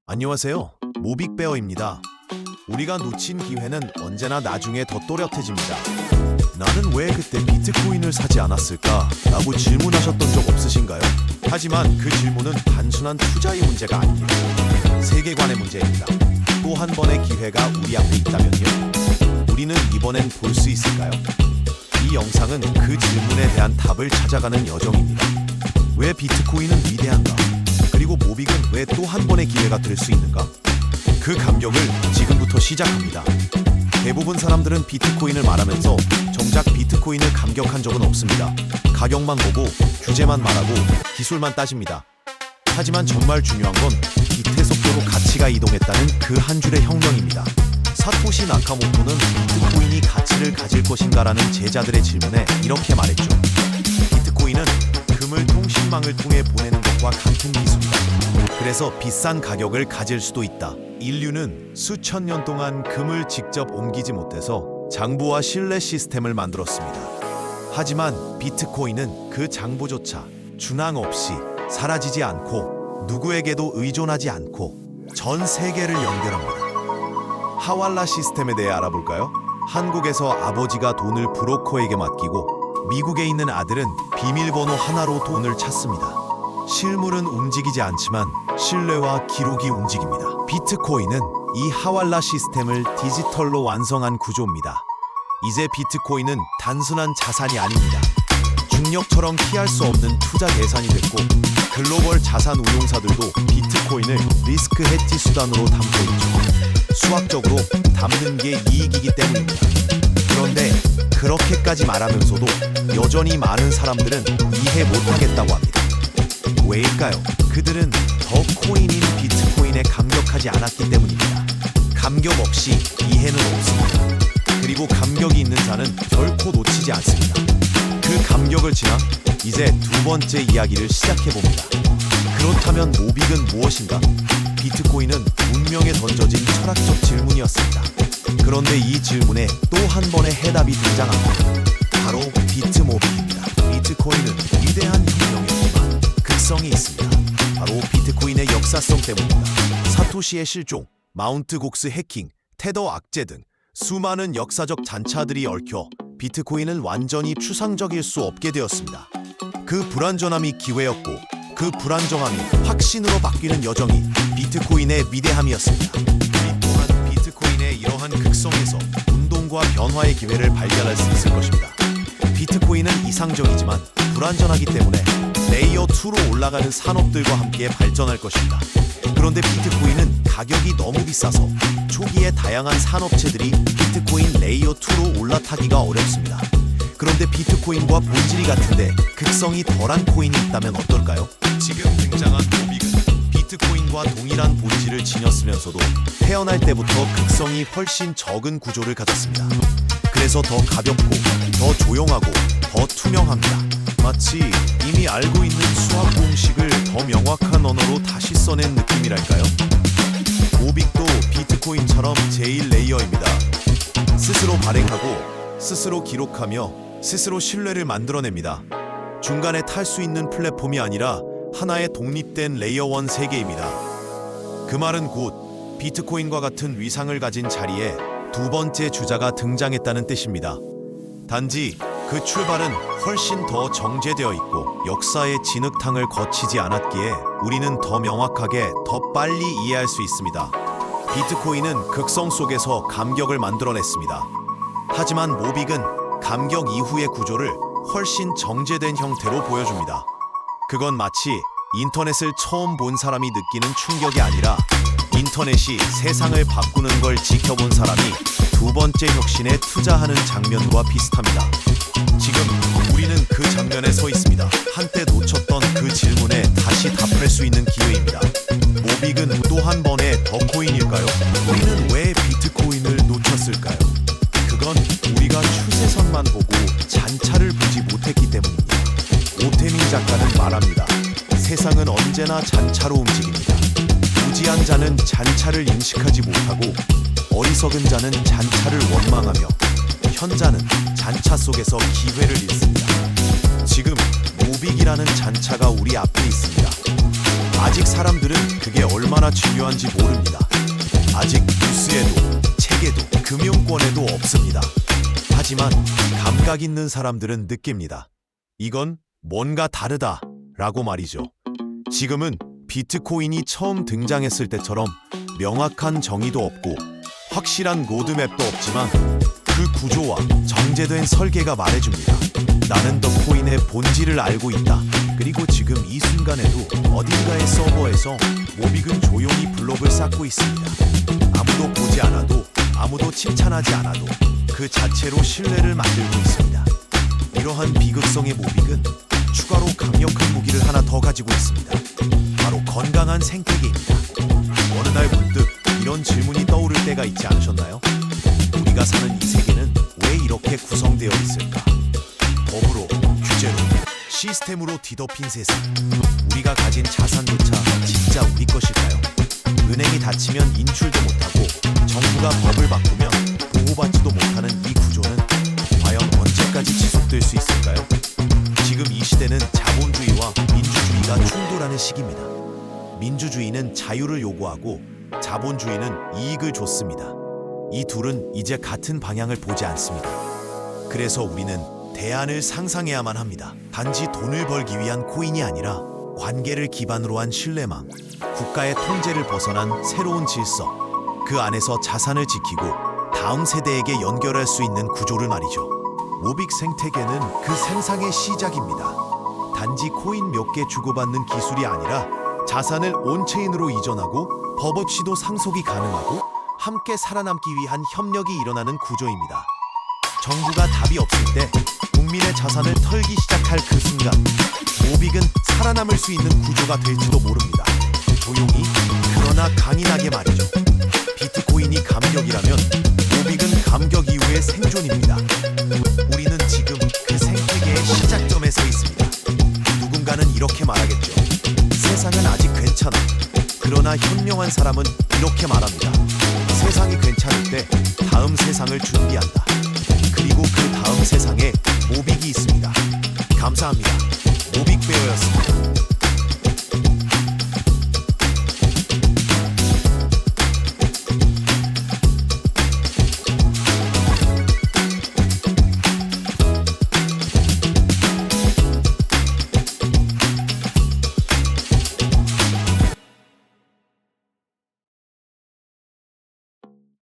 안녕하세요. 모빅베어입니다. 우리가 놓친 기회는 언제나 나중에 더 또렷해집니다. 나는 왜 그때 비트코인을 사지 않았을까? 라고 질문하셨던 적 없으신가요? 하지만 그 질문은 단순한 투자의 문제가 아닙니다. 세계관의 문제입니다. 또 한 번의 기회가 우리 앞에 있다면요? 우리는 이번엔 볼 수 있을까요? 이 영상은 그 질문에 대한 답을 찾아가는 여정입니다. 왜 비트코인은 위대한가? 그리고 모빅은 왜 또 한 번의 기회가 될 수 있는가? 그 감격을 지금부터 시작합니다. 대부분 사람들은 비트코인을 말하면서 정작 비트코인을 감격한 적은 없습니다. 가격만 보고 규제만 말하고 기술만 따집니다. 하지만 정말 중요한 건 빛의 속도로 가치가 이동했다는 그 한 줄의 혁명입니다. 사토시 나카모토는 비트코인이 가치를 가질 것인가라는 제자들의 질문에 이렇게 말했죠. 비트코인은 금을 통신망을 통해 보내는 것과 같은 기술이다. 그래서 비싼 가격을 가질 수도 있다. 인류는 수천 년 동안 금을 직접 옮기지 못해서 장부와 신뢰 시스템을 만들었습니다. 하지만 비트코인은 그 장부조차 준항 없이 사라지지 않고 누구에게도 의존하지 않고 전 세계를 연결합니다. 하왈라 시스템에 대해 알아볼까요? 한국에서 아버지가 돈을 브로커에게 맡기고 미국에 있는 아들은 비밀번호 하나로 돈을 찾습니다. 실물은 움직이지 않지만 신뢰와 기록이 움직입니다. 비트코인은 이 하왈라 시스템을 디지털로 완성한 구조입니다. 이제 비트코인은 단순한 자산이 아닙니다. 중력처럼 피할 수 없는 투자 대상이 됐고 글로벌 자산 운용사들도 비트코인을 리스크 해지 수단으로 담고 있죠. 수학적으로 담는 게 이익이기 때문입니다. 그런데 그렇게까지 말하면서도 여전히 많은 사람들은 이해 못하겠다고 합니다. 왜일까요? 그들은 더 코인인 비트코인에 감격하지 않았기 때문입니다. 감격 없이 이해는 없습니다. 그리고 감격이 있는 자는 결코 놓치지 않습니다. 그 감격을 지나 이제 두 번째 이야기를 시작해봅니다. 그렇다면 모빅은 무엇인가? 비트코인은 운명에 던져진 철학적 질문이었습니다. 그런데 이 질문에 또 한 번의 해답이 등장합니다. 바로 비트모빅입니다. 비트코인은 위대한 혁명이었지만 극성이 있습니다. 바로 비트코인의 역사성 때문입니다. 사토시의 실종, 마운트 곡스 해킹, 테더 악재 등 수많은 역사적 잔차들이 얽혀 비트코인은 완전히 추상적일 수 없게 되었습니다. 그 불완전함이 기회였고 그 불안정함이 확신으로 바뀌는 여정이 비트코인의 위대함이었습니다. 우리 또한 비트코인의 이러한 극성에서 운동과 변화의 기회를 발견할 수 있을 것입니다. 비트코인은 이상적이지만 불완전하기 때문에 레이어 2로 올라가는 산업들과 함께 발전할 것입니다. 그런데 비트코인은 가격이 너무 비싸서 초기에 다양한 산업체들이 비트코인 레이어 2로 올라타기가 어렵습니다. 그런데 비트코인과 본질이 같은데 극성이 덜한 코인이 있다면 어떨까요? 지금 등장한 모빅은 비트코인과 동일한 본질을 지녔으면서도 태어날 때부터 극성이 훨씬 적은 구조를 가졌습니다. 그래서 더 가볍고 더 조용하고 더 투명합니다. 마치 이미 알고 있는 수학 공식을 더 명확한 언어로 다시 써낸 느낌이랄까요? 모빅도 비트코인처럼 제1레이어입니다. 스스로 발행하고 스스로 기록하며 스스로 신뢰를 만들어냅니다. 중간에 탈 수 있는 플랫폼이 아니라 하나의 독립된 레이어 1 세계입니다. 그 말은 곧 비트코인과 같은 위상을 가진 자리에 두 번째 주자가 등장했다는 뜻입니다. 단지 그 출발은 훨씬 더 정제되어 있고 역사의 진흙탕을 거치지 않았기에 우리는 더 명확하게 더 빨리 이해할 수 있습니다. 비트코인은 극성 속에서 감격을 만들어냈습니다. 하지만 모빅은 감격 이후의 구조를 훨씬 정제된 형태로 보여줍니다. 그건 마치 인터넷을 처음 본 사람이 느끼는 충격이 아니라 인터넷이 세상을 바꾸는 걸 지켜본 사람이 두 번째 혁신에 투자하는 장면과 비슷합니다. 지금 우리는 그 장면에 서 있습니다. 한때 놓쳤던 그 질문에 다시 답할 수 있는 기회입니다. 모빅은 또 한 번의 더 코인일까요? 우리는 왜 비트코인을 놓쳤을까요? 그건 우리가 추세선만 보고 잔차를 보지 못했기 때문입니다. 오태민 작가는 말합니다. 세상은 언제나 잔차로 움직입니다. 무지한 자는 잔차를 인식하지 못하고 어리석은 자는 잔차를 원망하며 현자는 잔차 속에서 기회를 잃습니다. 지금 모빅이라는 잔차가 우리 앞에 있습니다. 아직 사람들은 그게 얼마나 중요한지 모릅니다. 아직 뉴스에도 책에도 금융권에도 없습니다. 하지만 감각 있는 사람들은 느낍니다. 이건 뭔가 다르다 라고 말이죠. 지금은 비트코인이 처음 등장했을 때처럼 명확한 정의도 없고 확실한 로드맵도 없지만 그 구조와 정제된 설계가 말해줍니다. 나는 더 코인의 본질을 알고 있다. 그리고 지금 이 순간에도 어딘가의 서버에서 모빅은 조용히 블록을 쌓고 있습니다. 아무도 보지 않아도 아무도 칭찬하지 않아도 그 자체로 신뢰를 만들고 있습니다. 이러한 비극성의 모빅은 추가로 강력한 무기를 하나 더 가지고 있습니다. 바로 건강한 생태계입니다. 어느 날 문득 이런 질문이 떠오를 때가 있지 않으셨나요? 우리가 사는 이 세계는 왜 이렇게 구성되어 있을까? 법으로, 규제로, 시스템으로 뒤덮인 세상. 우리가 가진 자산조차 진짜 우리 것일까요? 은행이 닫히면 인출도 못하고 정부가 법을 바꾸면 보호받지도 못하는 이 구조는 과연 언제까지 지속될 수 있을까요? 지금 이 시대는 자본주의와 민주주의가 충돌하는 시기입니다. 민주주의는 자유를 요구하고 자본주의는 이익을 줬습니다. 이 둘은 이제 같은 방향을 보지 않습니다. 그래서 우리는 대안을 상상해야만 합니다. 단지 돈을 벌기 위한 코인이 아니라 관계를 기반으로 한 신뢰망, 국가의 통제를 벗어난 새로운 질서, 그 안에서 자산을 지키고 다음 세대에게 연결할 수 있는 구조를 말이죠. 모빅 생태계는 그 생상의 시작입니다. 단지 코인 몇 개 주고받는 기술이 아니라 자산을 온체인으로 이전하고 법 없이도 상속이 가능하고 함께 살아남기 위한 협력이 일어나는 구조입니다. 정부가 답이 없을 때 국민의 자산을 털기 시작할 그 순간 모빅은 살아남을 수 있는 구조가 될지도 모릅니다. 조용히 그러나 강인하게 말이죠. 비트코인이 감격이라면 모빅은 감격 이후의 생존입니다. 우리는 지금 그 생태계의 시작점에 서 있습니다. 누군가는 이렇게 말하겠죠. 세상은 아직 괜찮아. 그러나 현명한 사람은 이렇게 말합니다. 세상이 괜찮을 때 다음 세상을 준비한다. 그리고 그 다음 세상에 모빅이 있습니다. 감사합니다.